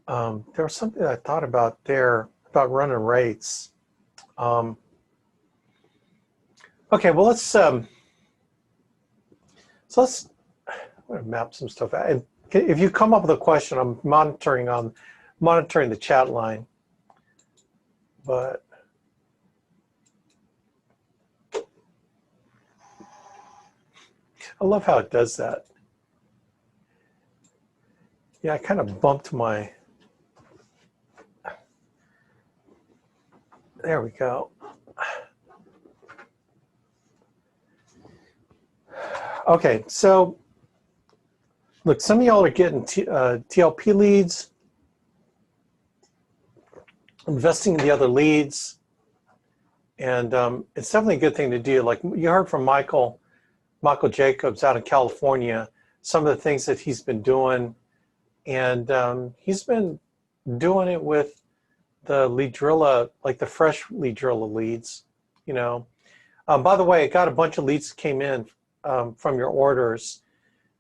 There was something I thought about there about running rates. Um, okay, well let's I'm gonna map some stuff out. And if you come up with a question, I'm monitoring the chat line. But I love how it does that. Yeah, I kind of bumped my. There we go. Okay, so look, some of y'all are getting TLP leads, investing in the other leads, and it's definitely a good thing to do. Like you heard from Michael Jacobs out in California, some of the things that he's been doing, and he's been doing it with the Leadrilla, like the fresh Leadrilla leads, you know. By the way, I got a bunch of leads that came in from your orders.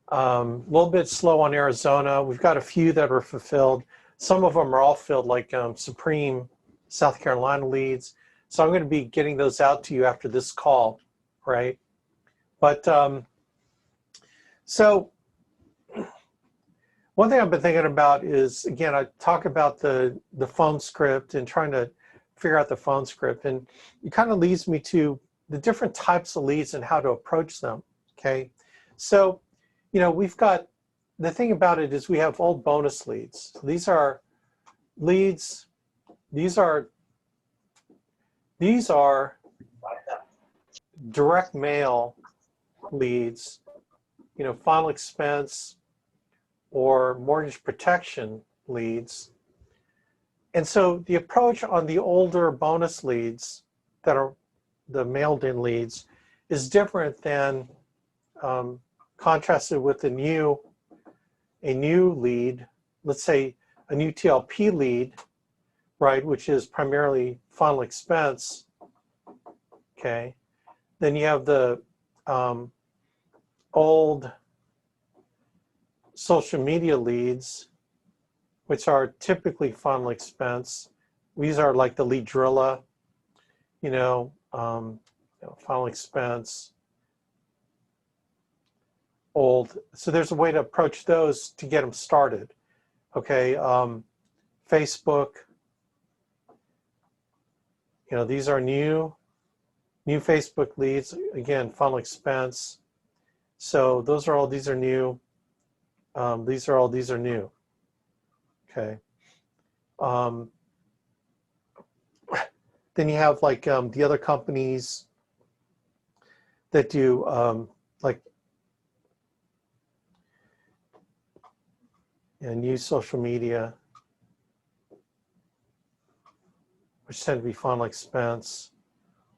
A little bit slow on Arizona. We've got a few that are fulfilled. Some of them are all filled, like Supreme South Carolina leads. So I'm going to be getting those out to you after this call, right? But so one thing I've been thinking about is, again, I talk about the phone script and trying to figure out the phone script, and it kind of leads me to the different types of leads and how to approach them, okay? So, you know, we've got, the thing about it is we have old bonus leads. So these are leads, these are direct mail leads, you know, final expense or mortgage protection leads. And so the approach on the older bonus leads that are the mailed in leads is different than contrasted with a new lead, let's say a new TLP lead, right, which is primarily final expense, okay? Then you have the old social media leads, which are typically final expense. These are like the Leadrilla, you know, final expense, old. So there's a way to approach those to get them started. Okay, Facebook, you know, these are new Facebook leads. Again, final expense. So those are all, these are new. These are new. Okay. Then you have like the other companies that do like and use social media, which tend to be final expense,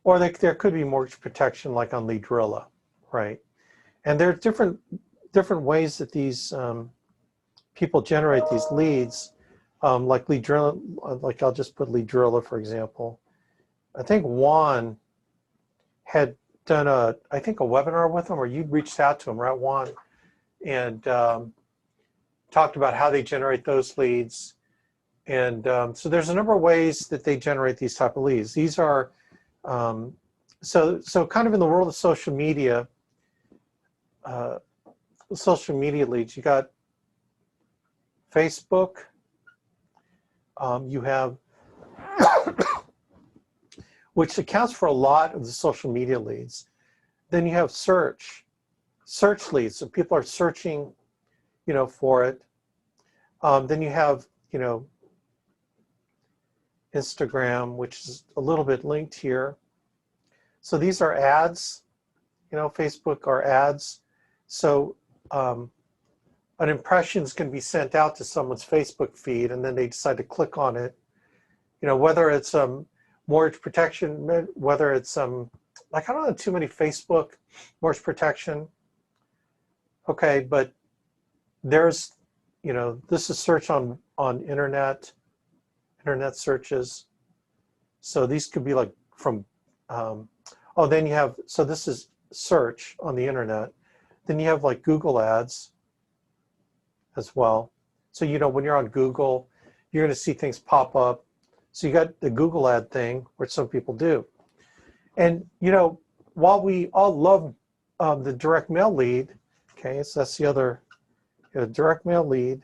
or there could be mortgage protection like on Leadrilla, right? And there are different ways that these people generate these leads, like Leadrilla, like I'll just put Leadrilla for example. I think Juan had done a webinar with them, or you'd reached out to him, right, Juan? And talked about how they generate those leads. And so there's a number of ways that they generate these type of leads. These are, so kind of in the world of social media leads, you got Facebook, you have, which accounts for a lot of the social media leads. Then you have search leads, so people are searching, you know, for it. Then you have, you know, Instagram, which is a little bit linked here. So these are ads, you know, Facebook are ads. So an impression is going to be sent out to someone's Facebook feed, and then they decide to click on it. You know, whether it's mortgage protection, whether it's like I don't know too many Facebook mortgage protection. Okay, but there's, you know, this is search on internet searches. So these could be like from, then you have, so this is search on the internet. Then you have like Google ads as well. So, you know, when you're on Google, you're going to see things pop up. So you got the Google ad thing, which some people do. And, you know, while we all love the direct mail lead, okay, so that's the other direct mail lead,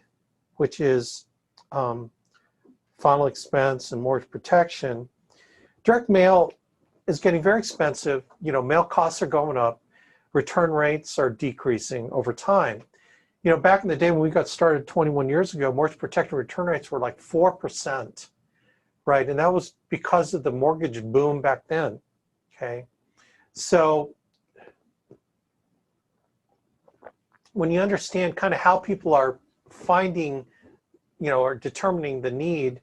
which is final expense and mortgage protection. Direct mail is getting very expensive. You know, mail costs are going up. Return rates are decreasing over time. You know, back in the day when we got started 21 years ago, mortgage protection return rates were like 4%, right? And that was because of the mortgage boom back then, okay? So when you understand kind of how people are finding, you know, or determining the need,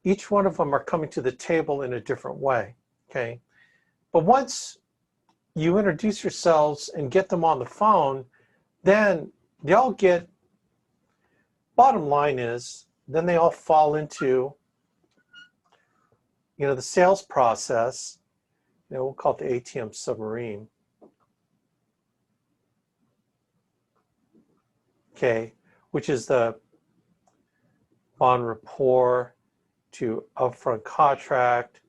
each one of them are coming to the table in a different way, okay? But once you introduce yourselves and get them on the phone, then they all get, bottom line is, then they all fall into, you know, the sales process. You know, we'll call it the ATM submarine. Okay, which is the bond rapport to upfront contract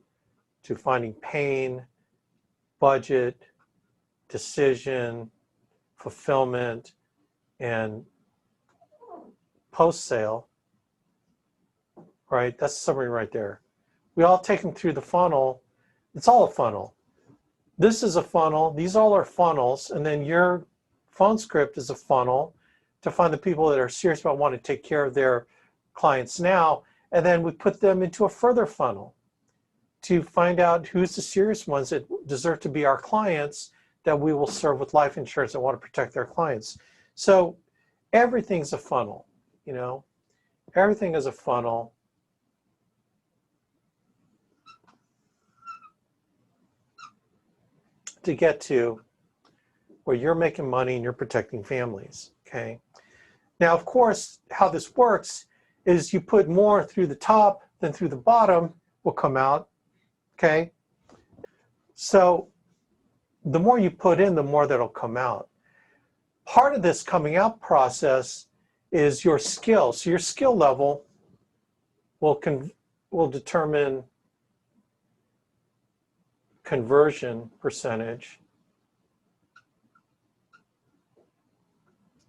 to finding pain, budget, decision, fulfillment, and post-sale, right? That's the summary right there. We all take them through the funnel. It's all a funnel. This is a funnel. These all are funnels. And then your phone script is a funnel to find the people that are serious about wanting to take care of their clients now. And then we put them into a further funnel to find out who's the serious ones that deserve to be our clients that we will serve with life insurance and want to protect their clients. So everything's a funnel, you know, everything is a funnel. To get to where you're making money and you're protecting families, okay? Now, of course, how this works is you put more through the top than through the bottom will come out, okay? So the more you put in, the more that'll come out. Part of this coming out process is your skill. So your skill level will determine conversion percentage.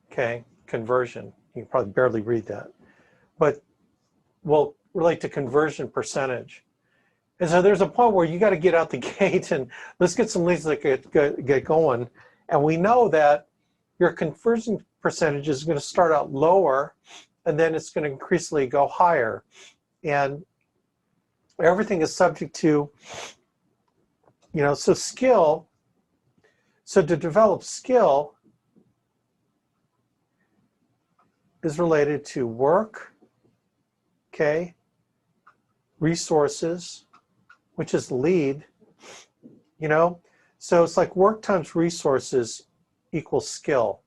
Okay, conversion. You can probably barely read that, but will relate to conversion percentage. And so there's a point where you got to get out the gate and let's get some leads that get going. And we know that your conversion percentage is going to start out lower and then it's going to increasingly go higher. And everything is subject to, you know, so skill. So to develop skill is related to work, okay, resources, which is lead, you know? So it's like work times resources equals skill.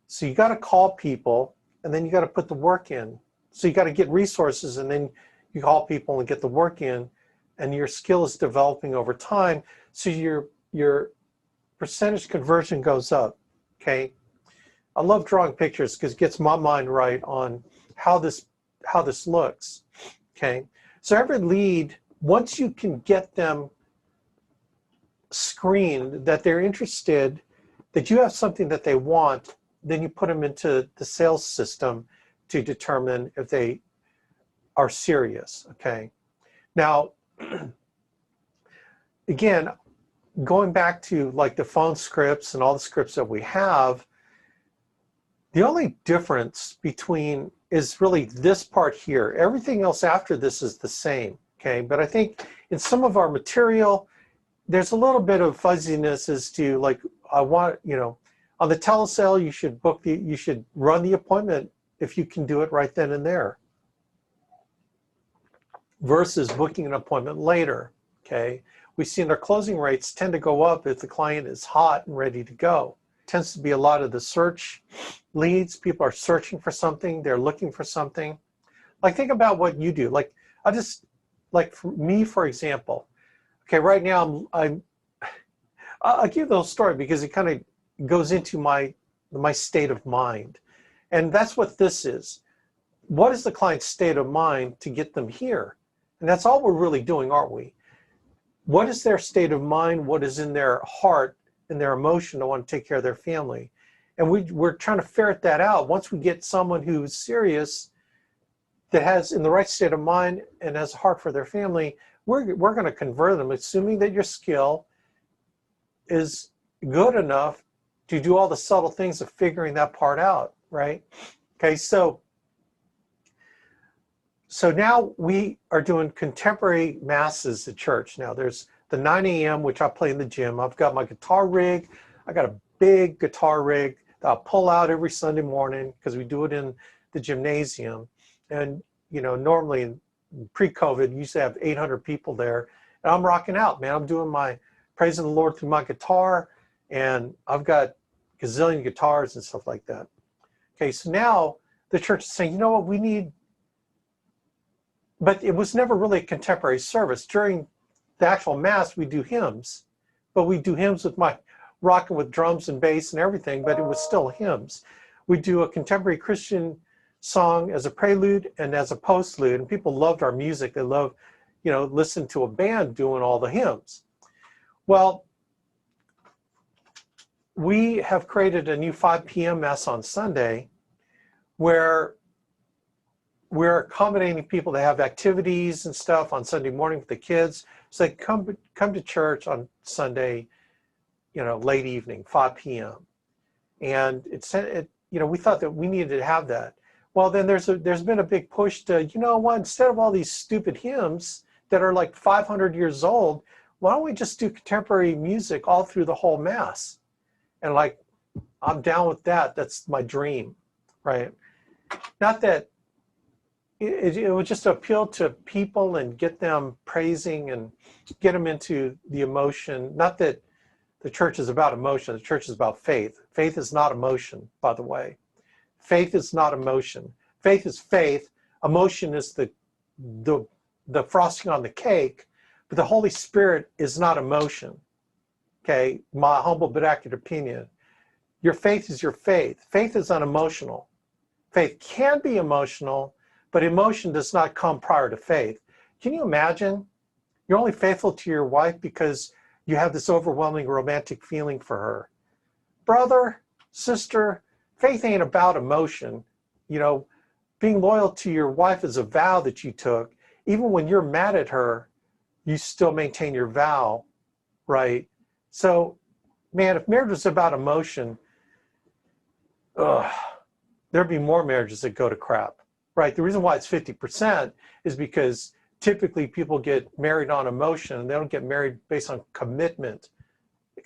So you got to call people and then you got to put the work in. So you got to get resources and then you call people and get the work in, and your skill is developing over time. So your percentage conversion goes up, okay? I love drawing pictures because it gets my mind right on how this looks, okay? So every lead, once you can get them screened that they're interested, that you have something that they want, then you put them into the sales system to determine if they are serious, okay? Now, again, going back to like the phone scripts and all the scripts that we have, the only difference between is really this part here. Everything else after this is the same, okay? But I think in some of our material, there's a little bit of fuzziness as to like, I want, you know, on the telesale, you should run the appointment if you can do it right then and there, versus booking an appointment later, okay? We've seen our closing rates tend to go up if the client is hot and ready to go. It tends to be a lot of the search leads. People are searching for something, they're looking for something. Like think about what you do. Like like for me, for example, okay, right now I'll give you a little story because it kind of goes into my state of mind. And that's what this is. what is the client's state of mind to get them here? And that's all we're really doing, aren't we? What is their state of mind? What is in their heart and their emotion to want to take care of their family? And we're trying to ferret that out. Once we get someone who's serious, that has in the right state of mind and has a heart for their family, we're going to convert them, assuming that your skill is good enough to do all the subtle things of figuring that part out, right? Okay, so now we are doing contemporary masses at church. Now there's the 9 a.m., which I play in the gym. I've got my guitar rig. I got a big guitar rig that I'll pull out every Sunday morning because we do it in the gymnasium. And, you know, normally pre-COVID, you used to have 800 people there. And I'm rocking out, man. I'm doing my praising the Lord through my guitar. And I've got a gazillion guitars and stuff like that. Okay, so now the church is saying, you know what, we need, but it was never really a contemporary service. During the actual Mass, we do hymns, but we do hymns with my rocking with drums and bass and everything, but it was still hymns. We do a contemporary Christian song as a prelude and as a postlude, and people loved our music. They loved, you know, listen to a band doing all the hymns. Well, we have created a new 5 p.m. Mass on Sunday where we're accommodating people that have activities and stuff on Sunday morning with the kids. So they come to church on Sunday, you know, late evening, 5 p.m. And you know, we thought that we needed to have that. Well, then there's been a big push to, you know what, instead of all these stupid hymns that are like 500 years old, why don't we just do contemporary music all through the whole Mass? And like, I'm down with that. That's my dream, right? Not that it would just appeal to people and get them praising and get them into the emotion. Not that the church is about emotion. The church is about faith. Faith is not emotion, by the way. Faith is not emotion. Faith is faith. Emotion is the frosting on the cake. But the Holy Spirit is not emotion. Okay, my humble but accurate opinion. Your faith is your faith. Faith is unemotional. Faith can be emotional, but emotion does not come prior to faith. Can you imagine? You're only faithful to your wife because you have this overwhelming romantic feeling for her. Brother, sister, faith ain't about emotion. You know, being loyal to your wife is a vow that you took. Even when you're mad at her, you still maintain your vow, right? So, man, if marriage was about emotion, there'd be more marriages that go to crap, right? The reason why it's 50% is because typically people get married on emotion and they don't get married based on commitment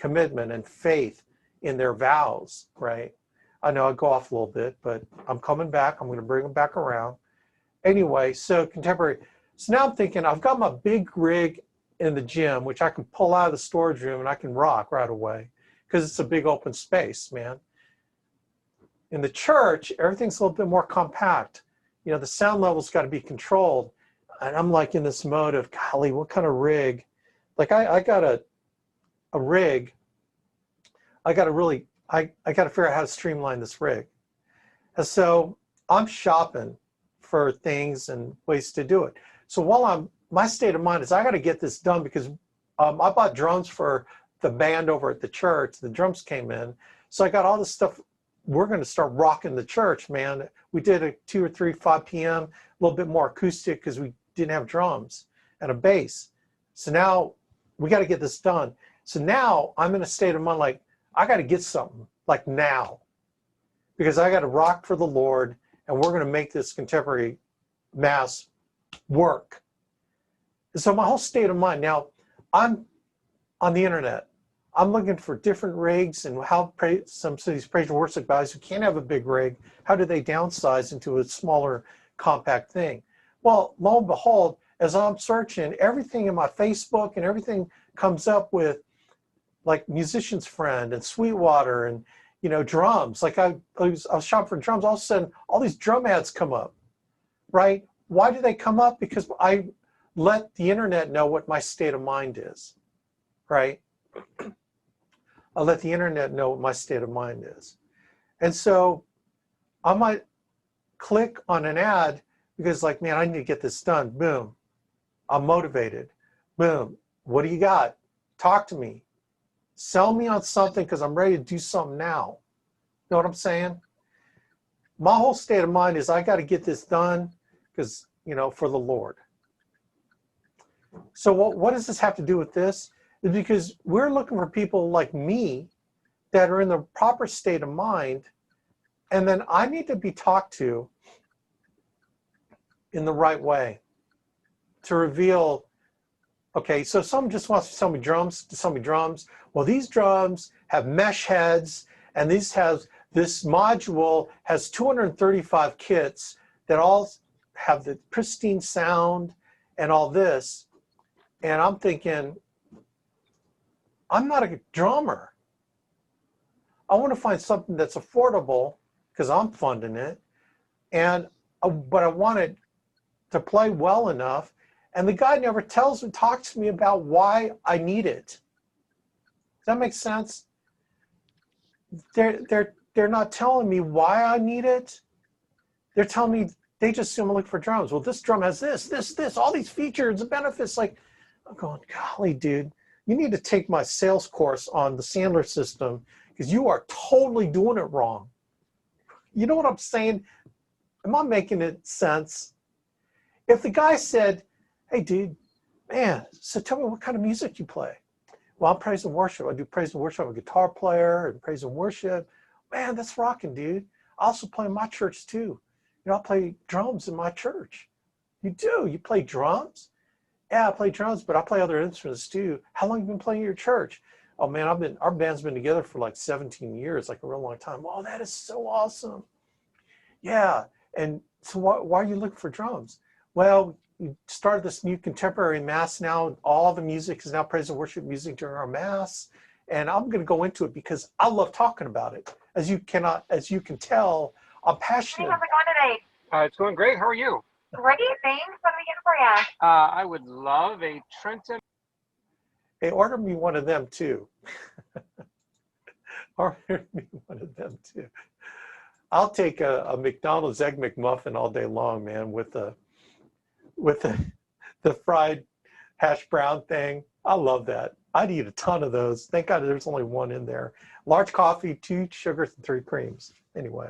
and faith in their vows, right? I know I go off a little bit, but I'm coming back. I'm going to bring them back around. Anyway, so contemporary. So now I'm thinking I've got my big rig in the gym, which I can pull out of the storage room and I can rock right away because it's a big open space, man. In the church, everything's a little bit more compact. You know, the sound level's got to be controlled. And I'm like in this mode of, golly, what kind of rig? Like I got a rig. I got to figure out how to streamline this rig. And so I'm shopping for things and ways to do it. So while my state of mind is I got to get this done because I bought drums for the band over at the church. The drums came in. So I got all this stuff. We're going to start rocking the church, man. We did a 2 or 3, 5 p.m., a little bit more acoustic because we didn't have drums and a bass. So now we got to get this done. So now I'm in a state of mind like, I got to get something like now because I got to rock for the Lord and we're going to make this contemporary Mass work. And so my whole state of mind now, I'm on the internet. I'm looking for different rigs and how some of these praise and worship guys who can't have a big rig, how do they downsize into a smaller, compact thing? Well, lo and behold, as I'm searching, everything in my Facebook and everything comes up with like Musician's Friend and Sweetwater and, you know, drums. Like I was shopping for drums. All of a sudden, all these drum ads come up, right? Why do they come up? Because I let the internet know what my state of mind is, right? I'll let the internet know what my state of mind is. And so I might click on an ad because like, man, I need to get this done. Boom. I'm motivated. Boom. What do you got? Talk to me. Sell me on something because I'm ready to do something now. You know what I'm saying? My whole state of mind is I got to get this done because, you know, for the Lord. So what does this have to do with this? Is because we're looking for people like me that are in the proper state of mind, and then I need to be talked to in the right way to reveal, okay, so someone just wants to sell me drums. Well, these drums have mesh heads, and this module has 235 kits that all have the pristine sound and all this. And I'm thinking, I'm not a drummer. I want to find something that's affordable because I'm funding it, but I want it to play well enough. And the guy never talks to me about why I need it. Does that make sense? They're not telling me why I need it. They're telling me they just assume I look for drums. Well, this drum has this, all these features and benefits. Like, I'm going, golly, dude, you need to take my sales course on the Sandler system because you are totally doing it wrong. You know what I'm saying? Am I making it sense? If the guy said, hey, dude, man, so tell me what kind of music you play. Well, I'm praise and worship. I do praise and worship. I'm a guitar player and praise and worship. Man, that's rocking, dude. I also play in my church too. You know, I play drums in my church. You do? You play drums? Yeah, I play drums, but I play other instruments too. How long have you been playing in your church? Oh man, our band's been together for like 17 years, like a real long time. Oh, that is so awesome. Yeah, and so why are you looking for drums? Well, we started this new contemporary mass now. All the music is now praise and worship music during our mass. And I'm going to go into it because I love talking about it. As you can tell, I'm passionate. Hey, how's it going today? It's going great. How are you? Great, thanks. What do we get for you? I would love a Trenton. Hey, order me one of them too. Order me one of them too. I'll take a McDonald's Egg McMuffin all day long, man, with the fried hash brown thing. I love that. I'd eat a ton of those. Thank God there's only one in there. Large coffee, 2 sugars, and 3 creams. Anyway.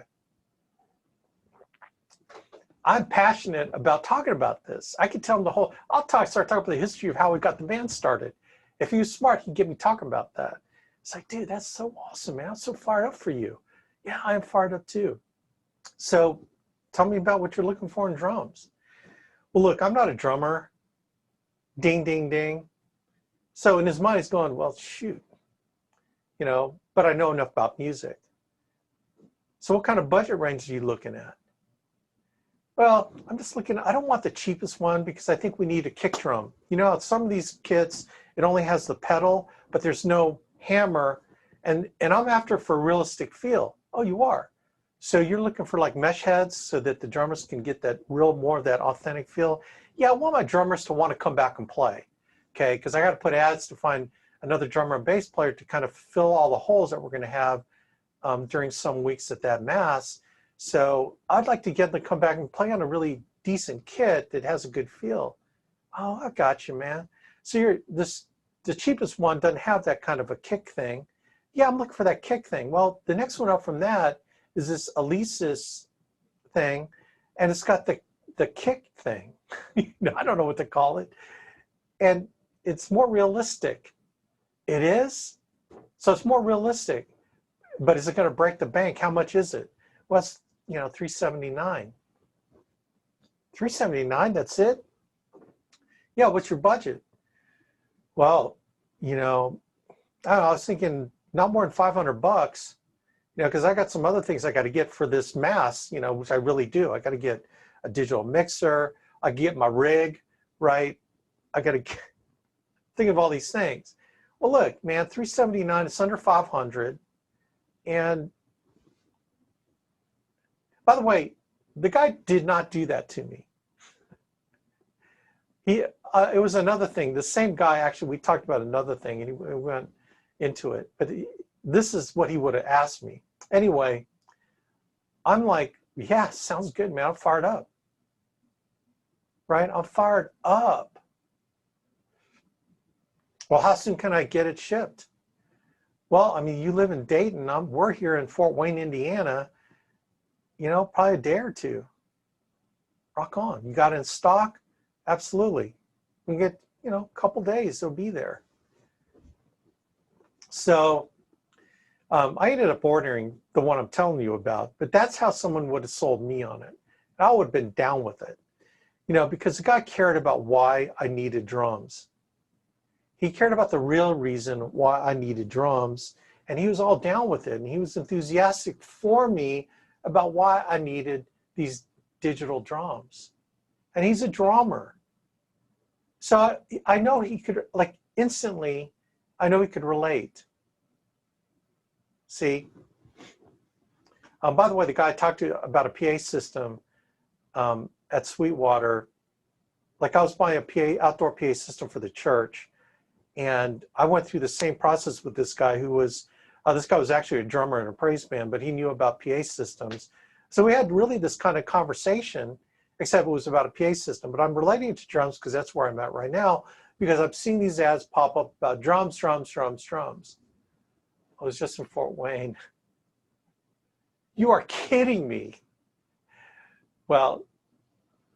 I'm passionate about talking about this. I could tell him start talking about the history of how we got the band started. If he was smart, he'd get me talking about that. It's like, dude, that's so awesome, man. I'm so fired up for you. Yeah, I am fired up too. So tell me about what you're looking for in drums. Well, look, I'm not a drummer. Ding, ding, ding. So in his mind, he's going, well, shoot, you know, but I know enough about music. So what kind of budget range are you looking at? Well, I'm just looking, I don't want the cheapest one because I think we need a kick drum. You know, some of these kits, it only has the pedal, but there's no hammer. And I'm after for a realistic feel. Oh, you are. So you're looking for like mesh heads so that the drummers can get that more of that authentic feel. Yeah, I want my drummers to want to come back and play. Okay, because I got to put ads to find another drummer and bass player to kind of fill all the holes that we're going to have during some weeks at that mass. So I'd like to get them to come back and play on a really decent kit that has a good feel. Oh, I got you, man. So the cheapest one doesn't have that kind of a kick thing. Yeah, I'm looking for that kick thing. Well, the next one up from that is this Alesis thing, and it's got the kick thing. I don't know what to call it. And it's more realistic. It is? So it's more realistic. But is it going to break the bank? How much is it? Well, it's, you know, $379. $379, that's it? Yeah, what's your budget? Well, you know, I don't know, I was thinking not more than $500, you know, because I got some other things I got to get for this mass, you know, which I really do. I got to get a digital mixer. I get my rig, right? I got to think of all these things. Well, look, man, $379, it's under $500. And by the way, the guy did not do that to me. It was another thing. The same guy, actually, we talked about another thing, and he went into it. But this is what he would have asked me. Anyway, I'm like, Yeah, sounds good, man. I'm fired up. Right? I'm fired up. Well, how soon can I get it shipped? Well, I mean, you live in Dayton. We're here in Fort Wayne, Indiana. Probably a day or two. Rock on. You got it in stock? Absolutely. We can get, a couple days, it'll be there. So I ended up ordering the one I'm telling you about, but that's how someone would have sold me on it. And I would have been down with it, because the guy cared about why I needed drums. He cared about the real reason why I needed drums, and he was all down with it. And he was enthusiastic for me about why I needed these digital drums. And he's a drummer. So I know he could, like, instantly, I know he could relate. See? By the way, the guy I talked to about a PA system at Sweetwater, like I was buying a outdoor PA system for the church, and I went through the same process with this guy who was, this guy was actually a drummer in a praise band, but he knew about PA systems. So we had really this kind of conversation, except it was about a PA system. But I'm relating to drums because that's where I'm at right now, because I've seen these ads pop up about drums, drums, drums, drums. I was just in Fort Wayne. You are kidding me. Well,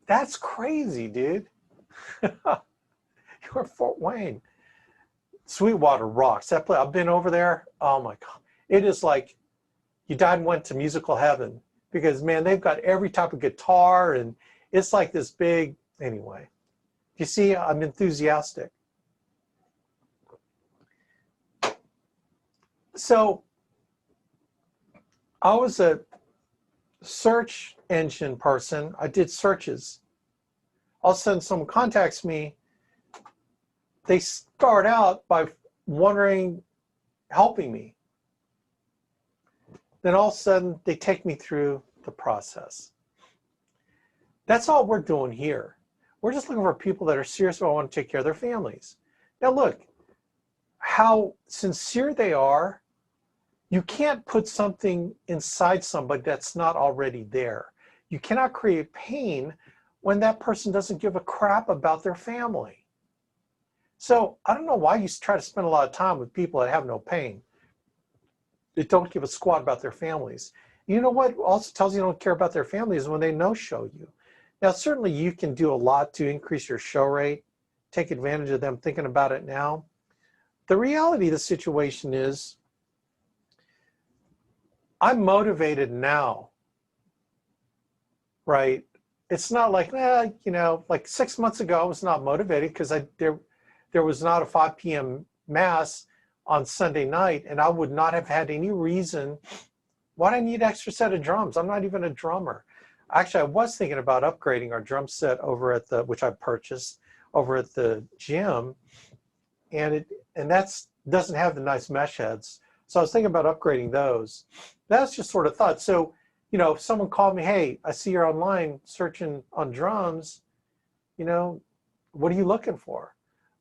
that's crazy, dude. You're in Fort Wayne. Sweetwater rocks. That place, I've been over there. Oh my God. It is like you died and went to musical heaven, because man, they've got every type of guitar, and it's like this big, anyway. You see, I'm enthusiastic. So I was a search engine person. I did searches. All of a sudden someone contacts me. They start out by wondering, helping me. Then all of a sudden they take me through the process. That's all we're doing here. We're just looking for people that are serious about wanting to take care of their families. Now look, how sincere they are. You can't put something inside somebody that's not already there. You cannot create pain when that person doesn't give a crap about their family. So I don't know why you try to spend a lot of time with people that have no pain, that don't give a squat about their families. You know what also tells you don't care about their families? When they no-show you. Now, certainly you can do a lot to increase your show rate, take advantage of them thinking about it now. The reality of the situation is, I'm motivated now, right? It's not like, like 6 months ago, I was not motivated because there was not a 5 p.m. mass on Sunday night, and I would not have had any reason. Why do I need an extra set of drums? I'm not even a drummer. Actually, I was thinking about upgrading our drum set over at which I purchased over at the gym, and that's doesn't have the nice mesh heads. So I was thinking about upgrading those. That's just sort of thought. So, if someone called me, hey, I see you're online searching on drums, what are you looking for?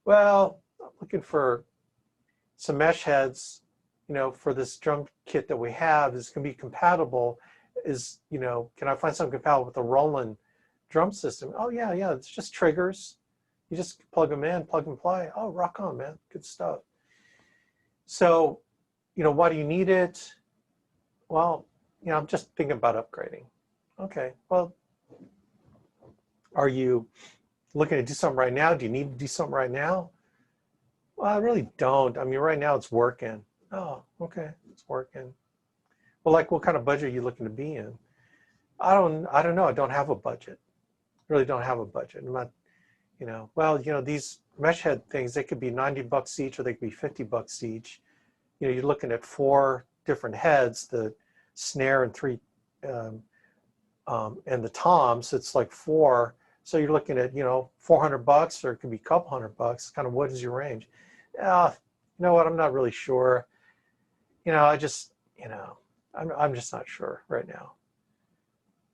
Well, I'm looking for some mesh heads, for this drum kit that we have is going to be compatible. Can I find something compatible with the Roland drum system? Oh, yeah, it's just triggers. You just plug them in, plug and play. Oh, rock on, man. Good stuff. So, why do you need it? Well, I'm just thinking about upgrading. Okay, well, are you looking to do something right now? Do you need to do something right now? Well, I really don't. I mean, right now it's working. Oh, okay, it's working. Well, like, what kind of budget are you looking to be in? I don't know. I don't have a budget. Really don't have a budget. I'm not, these mesh head things, they could be $90 each, or they could be $50 each. You're looking at 4 different heads, the snare and 3, and the toms. It's like 4. So you're looking at, $400, or it could be a couple $100. Kind of what is your range? You know what? I'm not really sure. I just, I'm just not sure right now.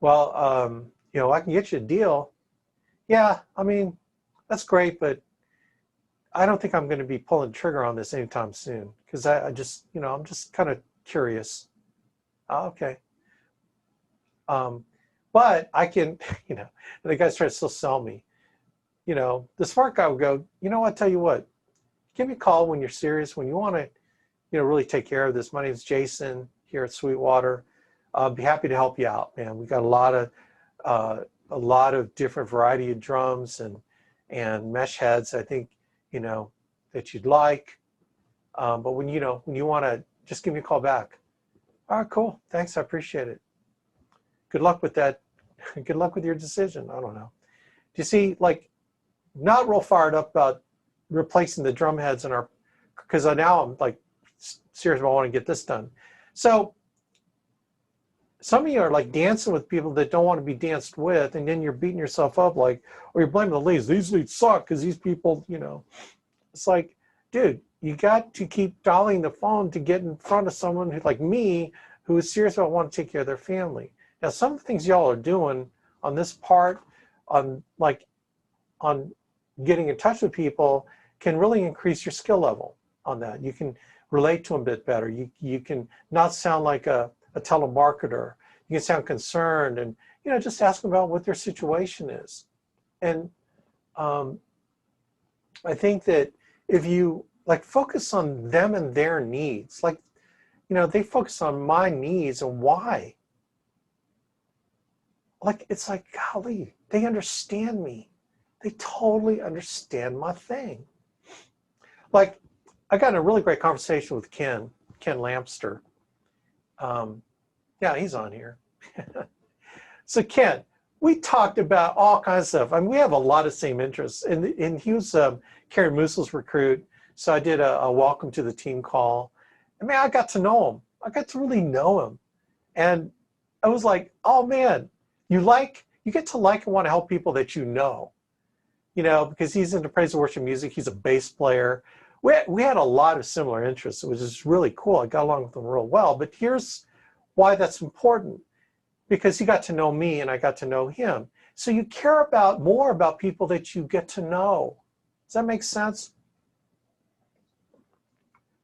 Well, I can get you a deal. Yeah, I mean, that's great, but I don't think I'm going to be pulling the trigger on this anytime soon, because I just, I'm just kind of curious. Okay. But I can, you know, and the guy's trying to still sell me. You know, the smart guy would go, you know what, tell you what, give me a call when you're serious, when you want to, you know, really take care of this. My name's Jason here at Sweetwater. I'll be happy to help you out, man. We got a lot of different variety of drums and mesh heads. I think, you know, that you'd like. But when you want to, just give me a call back. All right, cool. Thanks. I appreciate it. Good luck with that. Good luck with your decision. I don't know. Do you see, like, not real fired up about replacing the drum heads in our, because now I'm like serious about wanting to get this done. So some of you are like dancing with people that don't want to be danced with, and then you're beating yourself up like, or you're blaming the leads. These leads suck because these people, you know. It's like, dude, you got to keep dialing the phone to get in front of someone who, like me, who is serious about wanting to take care of their family. Now, some of the things y'all are doing on this part, on getting in touch with people, can really increase your skill level on that. You can relate to them a bit better. You can not sound like a telemarketer. You can sound concerned, and, you know, just ask them about what their situation is. And I think that if you like focus on them and their needs, like, you know, they focus on my needs and why. Like, it's like, golly, they understand me. They totally understand my thing. Like, I got in a really great conversation with Ken Lampster. Yeah, he's on here. So Ken, we talked about all kinds of stuff. I mean, we have a lot of same interests. And he was Carrie Moosel's recruit. So I did a welcome to the team call. And man, I got to know him. I got to really know him. And I was like, oh man, you get to like and want to help people that you know, because he's into praise and worship music. He's a bass player. We had a lot of similar interests. It was just really cool. I got along with him real well. But here's why that's important. Because he got to know me and I got to know him. So you care more about people that you get to know. Does that make sense?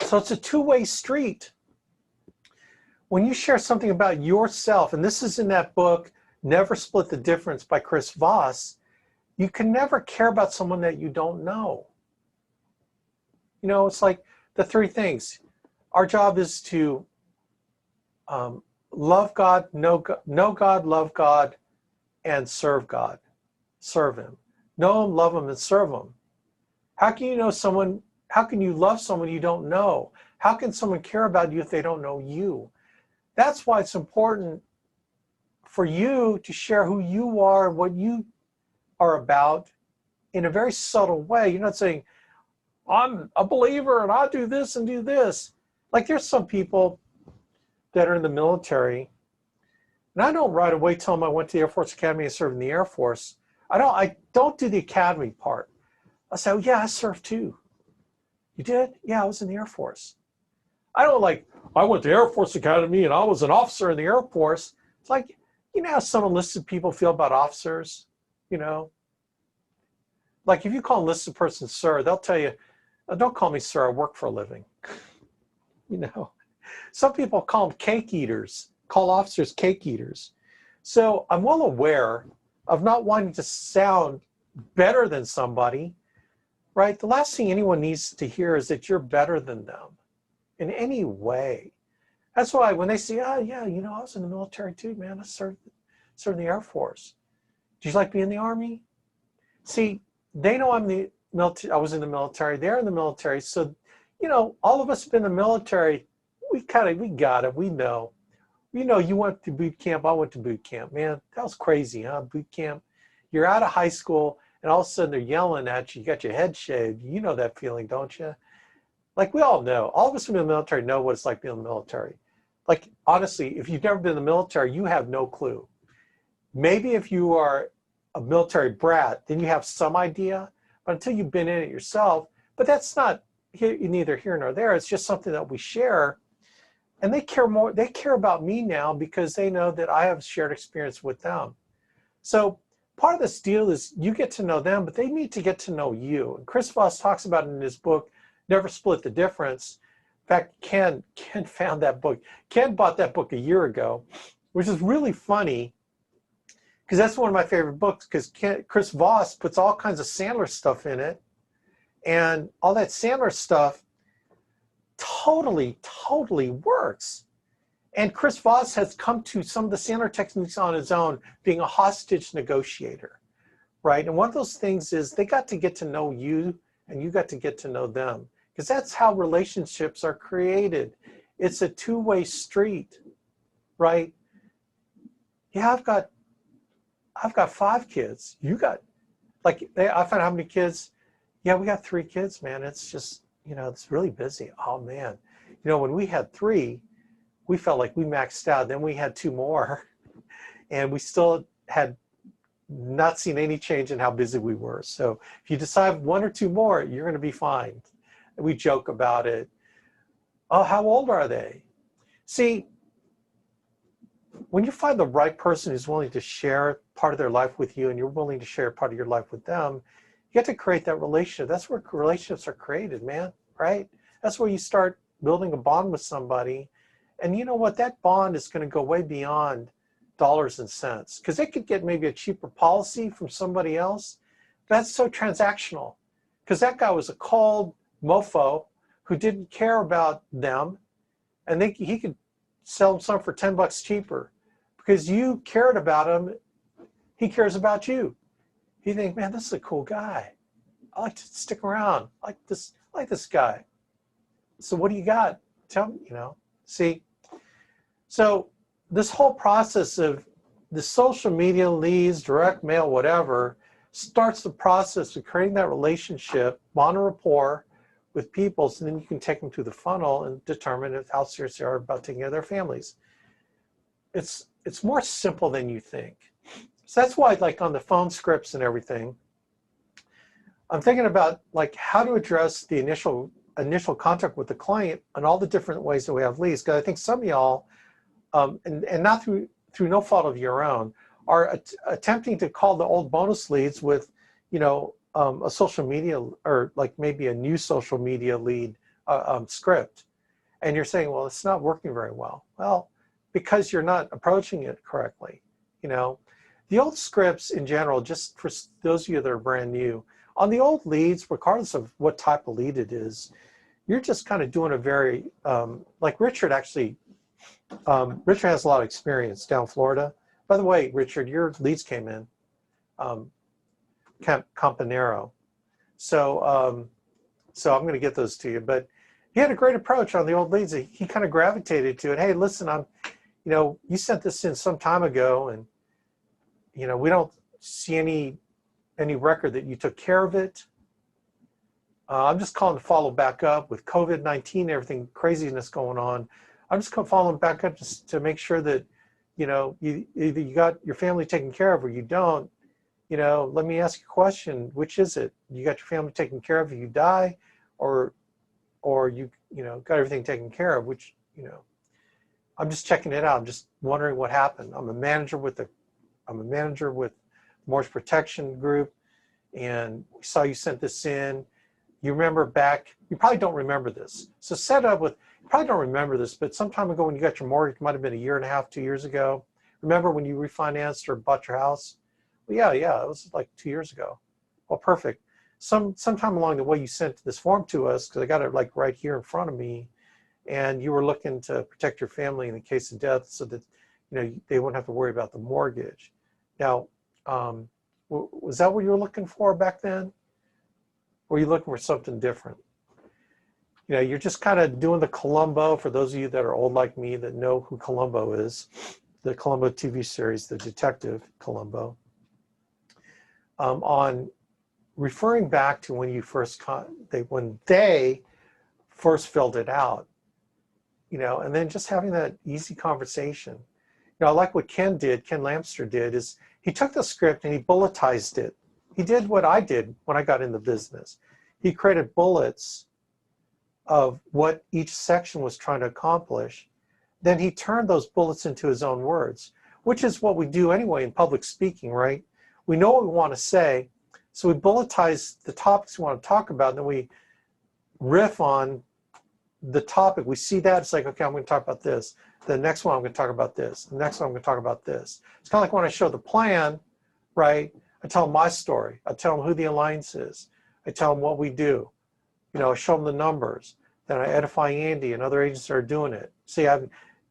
So it's a two-way street. When you share something about yourself, and this is in that book, Never Split the Difference by Chris Voss, you can never care about someone that you don't know. You know, it's like the three things. Our job is to love God, know God, love God, and serve God. Serve Him. Know Him, love Him, and serve Him. How can you know someone? How can you love someone you don't know? How can someone care about you if they don't know you? That's why it's important for you to share who you are and what you are about in a very subtle way. You're not saying, I'm a believer and I do this and do this. Like, there's some people that are in the military, and I don't right away tell them I went to the Air Force Academy and served in the Air Force. I don't do the academy part. I say, oh, yeah, I served too. You did? Yeah, I was in the Air Force. I don't I went to the Air Force Academy and I was an officer in the Air Force. It's like, you know how some enlisted people feel about officers, you know? Like, if you call an enlisted person sir, they'll tell you, don't call me sir, I work for a living. You know? Some people call them cake eaters, call officers cake eaters. So I'm well aware of not wanting to sound better than somebody, right? The last thing anyone needs to hear is that you're better than them in any way. That's why when they say, oh yeah, you know, I was in the military too, man. I served in the Air Force. Did you like being in the Army? See, they know I'm the military. I was in the military. They're in the military. So, you know, all of us have been in the military. We got it. We know. You know, you went to boot camp. I went to boot camp. Man, that was crazy, huh? Boot camp. You're out of high school, and all of a sudden they're yelling at you. You got your head shaved. You know that feeling, don't you? Like, we all know. All of us who've been in the military know what it's like being in the military. Like, honestly, if you've never been in the military, you have no clue. Maybe if you are a military brat, then you have some idea. But until you've been in it yourself, but that's not neither here nor there. It's just something that we share. And they care about me now because they know that I have shared experience with them. So part of this deal is you get to know them, but they need to get to know you. And Chris Voss talks about it in his book, Never Split the Difference. In fact, Ken found that book. Ken bought that book a year ago, which is really funny because that's one of my favorite books, because Chris Voss puts all kinds of Sandler stuff in it, and all that Sandler stuff totally works. And Chris Voss has come to some of the Sandler techniques on his own, being a hostage negotiator, right? And one of those things is they got to get to know you, and you got to get to know them, because that's how relationships are created. It's a two-way street, right? Yeah, I've got 5 kids. You got, like, I find how many kids? Yeah, we got 3 kids, man. It's just, it's really busy. Oh man, when we had 3, we felt like we maxed out. Then we had 2 more, and we still had not seen any change in how busy we were. So if you decide 1 or 2 more, you're going to be fine. We joke about it. Oh, how old are they? See, when you find the right person who's willing to share part of their life with you, and you're willing to share part of your life with them, you have to create that relationship. That's where relationships are created, man, right? That's where you start building a bond with somebody. And you know what? That bond is going to go way beyond dollars and cents, because they could get maybe a cheaper policy from somebody else. That's so transactional, because that guy was a cold mofo who didn't care about them, and he could sell them some for $10 cheaper because you cared about him. He cares about you. You think, man, this is a cool guy. I like to stick around. I like this guy. So what do you got? Tell me, see. So this whole process of the social media leads, direct mail, whatever, starts the process of creating that relationship, bond a rapport with people, so then you can take them through the funnel and determine how serious they are about taking care of their families. It's more simple than you think. So that's why, like, on the phone scripts and everything, I'm thinking about, like, how to address the initial contact with the client and all the different ways that we have leads. Because I think some of y'all, and not through no fault of your own, are attempting to call the old bonus leads with, a social media, or like maybe a new social media lead script. And you're saying, well, it's not working very well. Well, because you're not approaching it correctly. The old scripts in general, just for those of you that are brand new, on the old leads, regardless of what type of lead it is, you're just kind of doing a very, like Richard actually, Richard has a lot of experience down in Florida. By the way, Richard, your leads came in, Campanero. So I'm going to get those to you. But he had a great approach on the old leads. He kind of gravitated to it. Hey, listen, you sent this in some time ago, and we don't see any record that you took care of it. I'm just calling to follow back up with COVID-19, everything craziness going on. I'm just following back up just to make sure that you either you got your family taken care of or you don't. Let me ask you a question. Which is it? You got your family taken care of if you die, or you got everything taken care of? Which I'm just checking it out. I'm just wondering what happened. I'm a manager with Mortgage Protection Group, and we saw you sent this in. You remember back? You probably don't remember this. So set up with. You probably don't remember this, but some time ago when you got your mortgage, it might have been 1.5 years, 2 years ago. Remember when you refinanced or bought your house? Well, yeah, it was like 2 years ago. Well, perfect. Sometime along the way, you sent this form to us, because I got it like right here in front of me, and you were looking to protect your family in the case of death, so that they wouldn't have to worry about the mortgage. Now, was that what you were looking for back then? Or were you looking for something different? You're just kind of doing the Columbo. For those of you that are old like me that know who Columbo is, the Columbo TV series, the detective Columbo. On referring back to when you when they first filled it out, and then just having that easy conversation. I like what Ken Lamster did, is he took the script and he bulletized it. He did what I did when I got in the business. He created bullets of what each section was trying to accomplish. Then he turned those bullets into his own words, which is what we do anyway in public speaking, right? We know what we want to say, so we bulletize the topics we want to talk about, and then we riff on the topic. We see that, it's like, okay, I'm going to talk about this. the next one I'm going to talk about this. The next one I'm going to talk about this. It's kind of like when I show the plan, right? I tell them my story. I tell them who the alliance is. I tell them what we do. You know, I show them the numbers. Then I edify Andy and other agents that are doing it. See,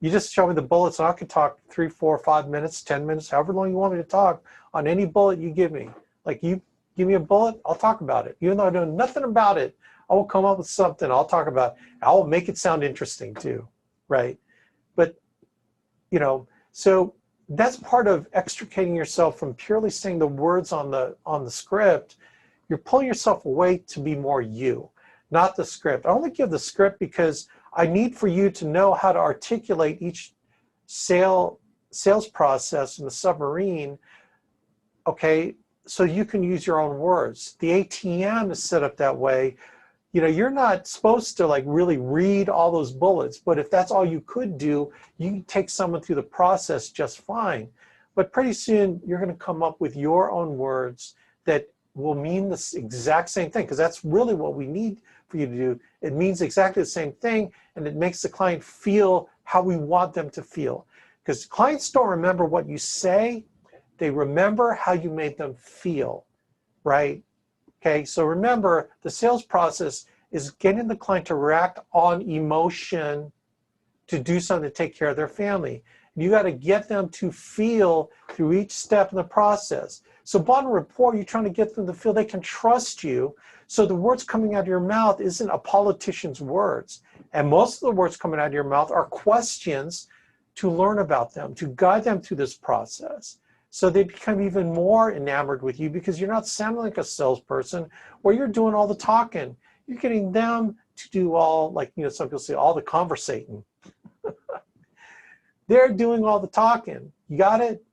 you just show me the bullets and I can talk 3, 4, 5 minutes, 10 minutes, however long you want me to talk on any bullet you give me. Like you give me a bullet, I'll talk about it. Even though I know nothing about it, I will come up with something. I'll talk about it. I will make it sound interesting too, right? But, you know, so that's part of extricating yourself from purely saying the words on the script. You're pulling yourself away to be more you, not the script. I only give the script because I need for you to know how to articulate each sales process in the submarine, okay, so you can use your own words. The ATM is set up that way. You know, you're not supposed to like really read all those bullets, but if that's all you could do, you can take someone through the process just fine. But pretty soon you're going to come up with your own words that will mean the exact same thing, because that's really what we need for you to do. It means exactly the same thing, and it makes the client feel how we want them to feel. Because clients don't remember what you say, they remember how you made them feel, right? Okay, so remember, the sales process is getting the client to react on emotion to do something to take care of their family. You got to get them to feel through each step in the process. So bond rapport, you're trying to get them to feel they can trust you. So the words coming out of your mouth isn't a politician's words. And most of the words coming out of your mouth are questions to learn about them, to guide them through this process. So they become even more enamored with you because you're not sounding like a salesperson where you're doing all the talking. You're getting them to do all, like, you know, some people say, all the conversating. They're doing all the talking. You got it?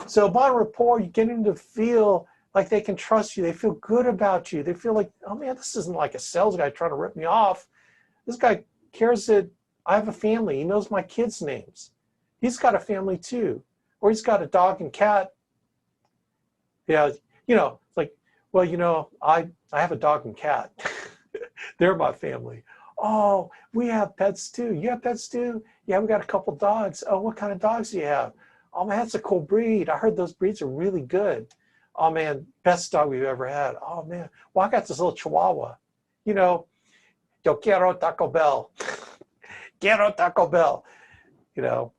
So bond rapport, you get them to feel like they can trust you. They feel good about you. They feel like, oh man, this isn't like a sales guy trying to rip me off. This guy cares that I have a family. He knows my kids' names. He's got a family too. Or he's got a dog and cat. Yeah, you know, it's like, well, you know, I have a dog and cat. They're my family. Oh, we have pets too. You have pets too? Yeah, we got a couple dogs. Oh, what kind of dogs do you have? Oh man, that's a cool breed. I heard those breeds are really good. Oh man, best dog we've ever had. Oh man, well, I got this little Chihuahua. You know, yo quiero Taco Bell. Quiero Taco Bell. You know,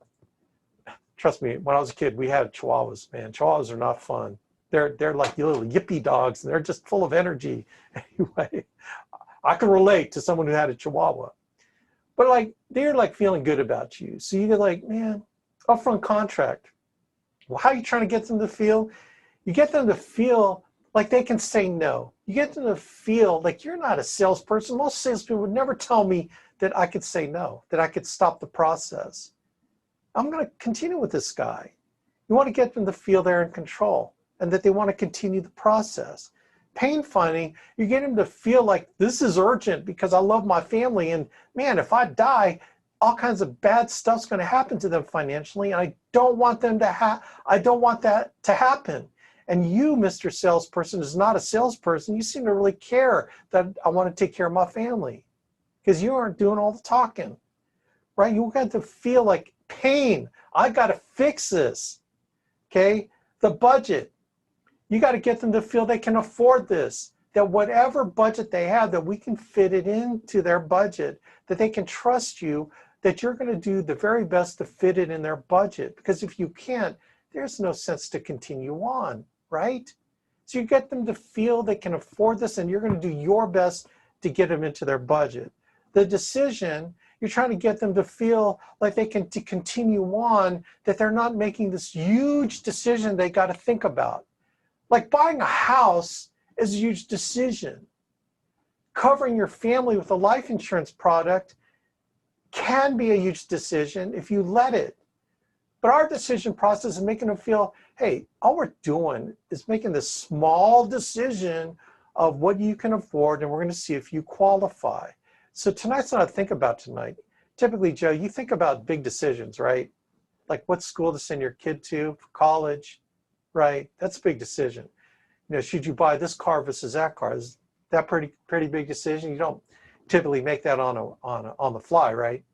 trust me, when I was a kid, we had Chihuahuas, man. Chihuahuas are not fun. They're like little yippy dogs, and they're just full of energy. Anyway, I can relate to someone who had a Chihuahua. But like, they're like feeling good about you. So you're like, man, upfront contract. Well, how are you trying to get them to feel? You get them to feel like they can say no. You get them to feel like you're not a salesperson. Most salespeople would never tell me that I could say no, that I could stop the process. I'm going to continue with this guy. You want to get them to feel they're in control and that they want to continue the process. Pain finding, you get them to feel like this is urgent because I love my family, and man, if I die, all kinds of bad stuff's going to happen to them financially, and I don't want them to I don't want that to happen. And you, Mr. Salesperson, is not a salesperson. You seem to really care that I want to take care of my family because you aren't doing all the talking, right? You got to feel like pain. I got to fix this, okay? The budget. You got to get them to feel they can afford this, that whatever budget they have, that we can fit it into their budget, that they can trust you, that you're going to do the very best to fit it in their budget. Because if you can't, there's no sense to continue on, right? So you get them to feel they can afford this, and you're going to do your best to get them into their budget. The decision, you're trying to get them to feel like they can continue on, that they're not making this huge decision they got to think about. Like buying a house is a huge decision. Covering your family with a life insurance product can be a huge decision if you let it. But our decision process is making them feel, hey, all we're doing is making this small decision of what you can afford, and we're going to see if you qualify. So tonight's what I think about tonight. Typically, Joe, you think about big decisions, right? Like what school to send your kid to for college, right? That's a big decision. You know, should you buy this car versus that car? Is that pretty big decision? You don't typically make that on the fly, right?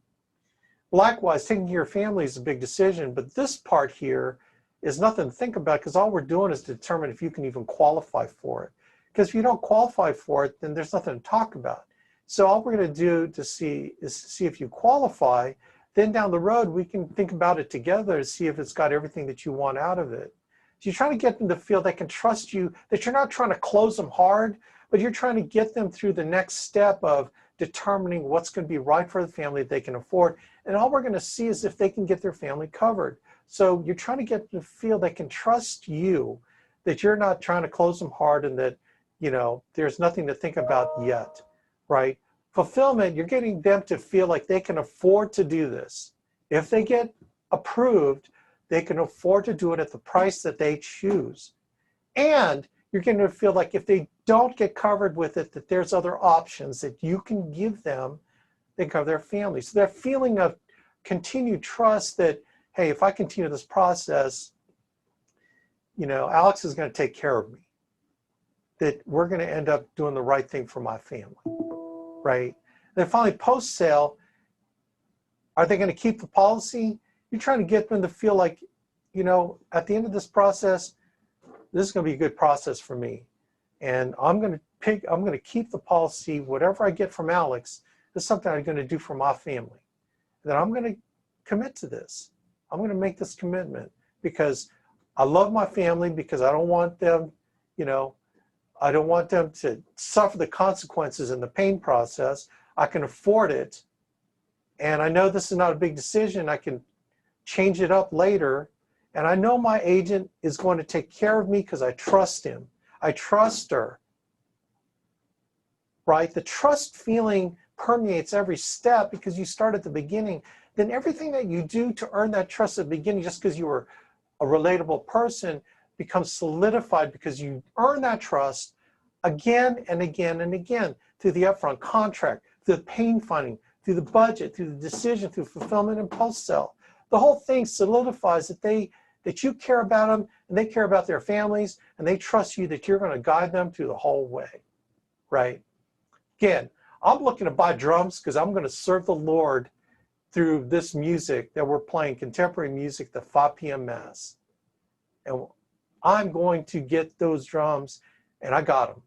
Likewise, taking care of your family is a big decision, but this part here is nothing to think about because all we're doing is to determine if you can even qualify for it. Because if you don't qualify for it, then there's nothing to talk about. So all we're going to do to see if you qualify. Then down the road, we can think about it together to see if it's got everything that you want out of it. So you're trying to get them to feel they can trust you, that you're not trying to close them hard, but you're trying to get them through the next step of determining what's going to be right for the family that they can afford. And all we're going to see is if they can get their family covered. So you're trying to get them to feel they can trust you, that you're not trying to close them hard and that, you know, there's nothing to think about yet, right? Fulfillment, you're getting them to feel like they can afford to do this. If they get approved, they can afford to do it at the price that they choose. And you're getting them to feel like if they don't get covered with it, that there's other options that you can give them that cover their family. So that feeling of continued trust that, hey, if I continue this process, you know, Alex is going to take care of me. That we're going to end up doing the right thing for my family, right? Then finally, post-sale, are they going to keep the policy? You're trying to get them to feel like, you know, at the end of this process, this is going to be a good process for me. And I'm going to keep the policy, whatever I get from Alex, this is something I'm going to do for my family. Then I'm going to commit to this. I'm going to make this commitment because I love my family, because I don't want them, you know, I don't want them to suffer the consequences in the pain process. I can afford it. And I know this is not a big decision. I can change it up later. And I know my agent is going to take care of me because I trust him. I trust her, right? The trust feeling permeates every step because you start at the beginning. Then everything that you do to earn that trust at the beginning, just because you were a relatable person, becomes solidified because you earn that trust again and again and again through the upfront contract, through the pain finding, through the budget, through the decision, through fulfillment and post-sale. The whole thing solidifies that you care about them and they care about their families and they trust you that you're going to guide them through the whole way, right? Again, I'm looking to buy drums because I'm going to serve the Lord through this music that we're playing, contemporary music, the 5 p.m. Mass. And I'm going to get those drums, and I got them.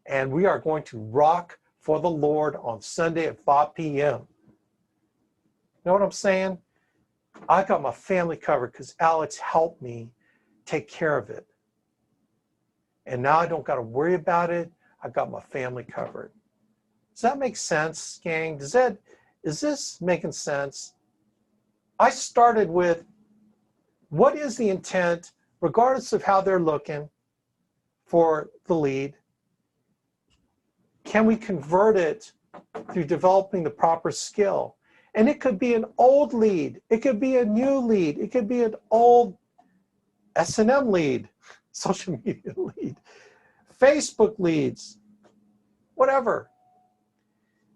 And we are going to rock for the Lord on Sunday at 5 p.m. You know what I'm saying? I got my family covered because Alex helped me take care of it. And now I don't got to worry about it. I got my family covered. Does that make sense, gang? Is this making sense? I started with, what is the intent, regardless of how they're looking for the lead? Can we convert it through developing the proper skill? And it could be an old lead. It could be a new lead. It could be an old S&M lead, social media lead, Facebook leads, whatever.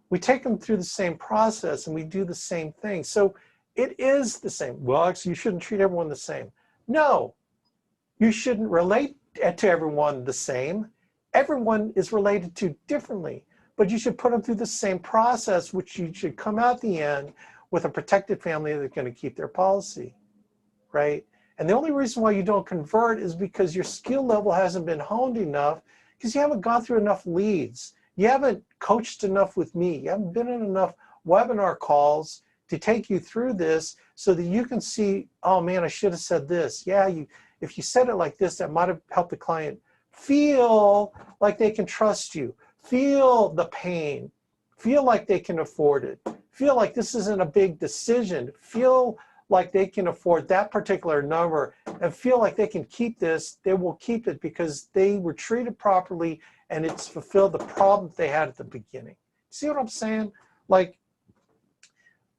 We take them through the same process and we do the same thing. So it is the same. Well, actually, you shouldn't treat everyone the same. No, you shouldn't relate to everyone the same. Everyone is related to differently, but you should put them through the same process, which you should come out the end with a protected family that's going to keep their policy, right? And the only reason why you don't convert is because your skill level hasn't been honed enough because you haven't gone through enough leads. You haven't coached enough with me. You haven't been in enough webinar calls to take you through this so that you can see, oh man, I should have said this. Yeah, if you said it like this, that might have helped the client feel like they can trust you, feel the pain, feel like they can afford it, feel like this isn't a big decision, feel like they can afford that particular number, and feel like they can keep this. They will keep it because they were treated properly and it's fulfilled the problem they had at the beginning. See what I'm saying? Like,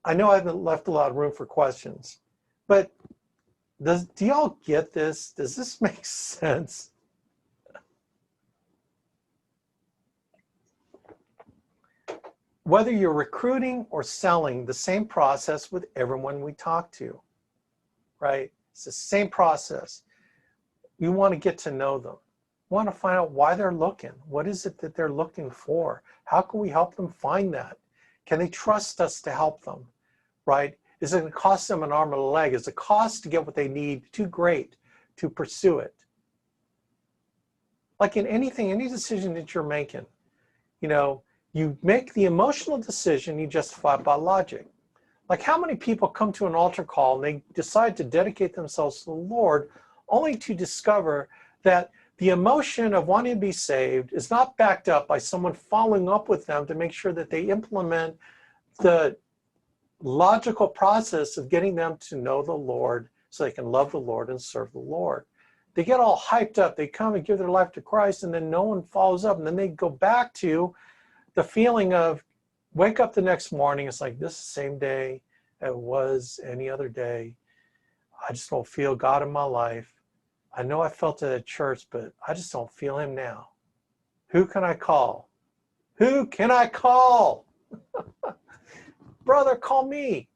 I know I haven't left a lot of room for questions, but do y'all get this? Does this make sense? Whether you're recruiting or selling, the same process with everyone we talk to, right? It's the same process. You want to get to know them. You want to find out why they're looking. What is it that they're looking for? How can we help them find that? Can they trust us to help them, right? Is it going to cost them an arm and a leg? Is the cost to get what they need too great to pursue it? Like in anything, any decision that you're making, you know, you make the emotional decision, you justify it by logic. Like how many people come to an altar call and they decide to dedicate themselves to the Lord only to discover that the emotion of wanting to be saved is not backed up by someone following up with them to make sure that they implement the logical process of getting them to know the Lord so they can love the Lord and serve the Lord. They get all hyped up. They come and give their life to Christ, and then no one follows up. And then they go back to the feeling of wake up the next morning. It's like this is the same day it was any other day. I just don't feel God in my life. I know I felt it at church, but I just don't feel him now. Who can I call? Who can I call? Brother, call me.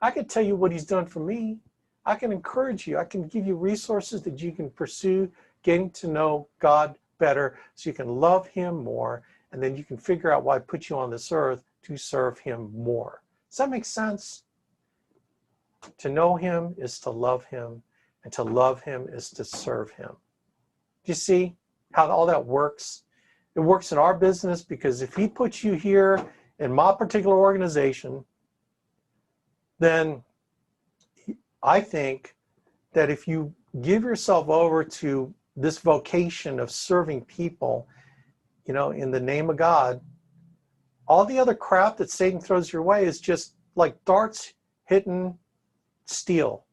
I can tell you what he's done for me. I can encourage you. I can give you resources that you can pursue getting to know God better so you can love him more, and then you can figure out why I put you on this earth to serve him more. Does that make sense? To know him is to love him, and to love him is to serve him. Do you see how all that works? It works in our business because if he puts you here in my particular organization, then I think that if you give yourself over to this vocation of serving people, you know, in the name of God, all the other crap that Satan throws your way is just like darts hitting steel.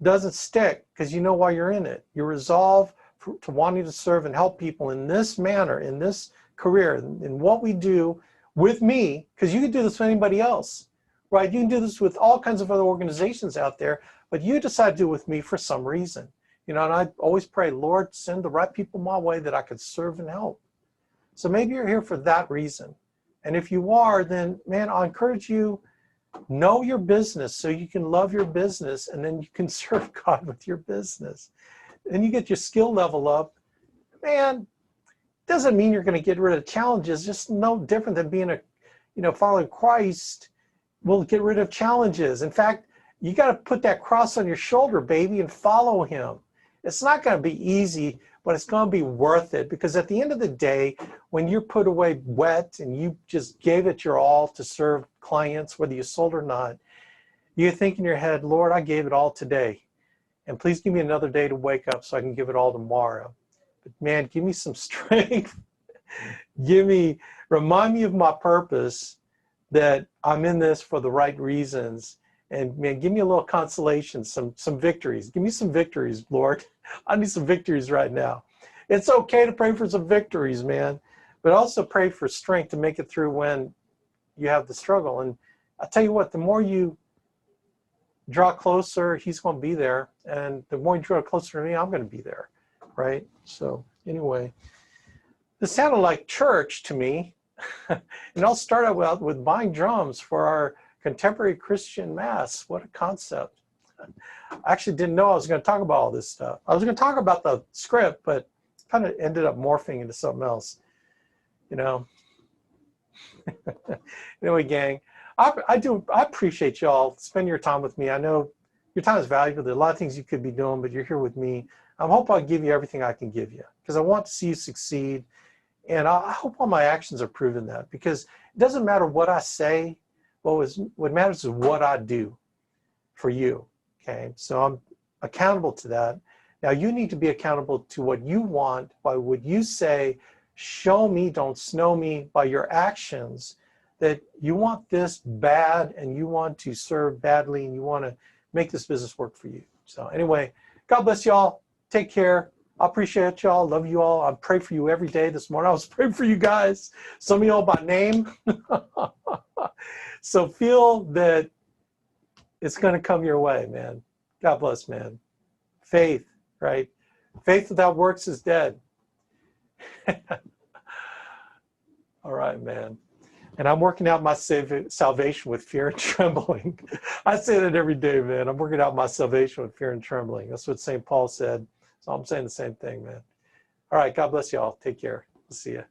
Doesn't stick because you know why you're in it. You're resolved to wanting to serve and help people in this manner, in this career, in what we do with me, because you can do this with anybody else, right? You can do this with all kinds of other organizations out there, but you decide to do it with me for some reason. You know, and I always pray, Lord, send the right people my way that I could serve and help. So maybe you're here for that reason. And if you are, then, man, I'll encourage you, know your business so you can love your business, and then you can serve God with your business. And you get your skill level up. Man, doesn't mean you're going to get rid of challenges. Just no different than being following Christ will get rid of challenges. In fact, you got to put that cross on your shoulder, baby, and follow him. It's not going to be easy, but it's going to be worth it, because at the end of the day, when you're put away wet and you just gave it your all to serve clients, whether you sold or not, you think in your head, Lord, I gave it all today, and please give me another day to wake up so I can give it all tomorrow. But man, give me some strength. Remind me of my purpose, that I'm in this for the right reasons. And man, give me a little consolation, some victories. Give me some victories, Lord. I need some victories right now. It's okay to pray for some victories, man, but also pray for strength to make it through when you have the struggle. And I'll tell you what, the more you draw closer, he's going to be there. And the more you draw closer to me, I'm going to be there, right? So anyway, this sounded like church to me. And I'll start out with buying drums for our contemporary Christian mass. What a concept. I actually didn't know I was going to talk about all this stuff. I was going to talk about the script, but kind of ended up morphing into something else, you know. Anyway, gang, I appreciate y'all spending your time with me. I know your time is valuable. There are a lot of things you could be doing, but you're here with me. I hope I give you everything I can give you, because I want to see you succeed. And I hope all my actions are proving that, because it doesn't matter what I say. What matters is what I do for you, okay? So I'm accountable to that. Now you need to be accountable to what you want by what you say. Show me, don't snow me, by your actions, that you want this bad and you want to serve badly and you want to make this business work for you. So anyway, God bless y'all. Take care. I appreciate y'all. Love you all. I pray for you every day. This morning I was praying for you guys. Some of y'all by name. So feel that it's going to come your way, man. God bless, man. Faith, right? Faith without works is dead. All right, man. And I'm working out my salvation with fear and trembling. I say that every day, man. I'm working out my salvation with fear and trembling. That's what St. Paul said. So I'm saying the same thing, man. All right, God bless y'all. Take care. We'll see you.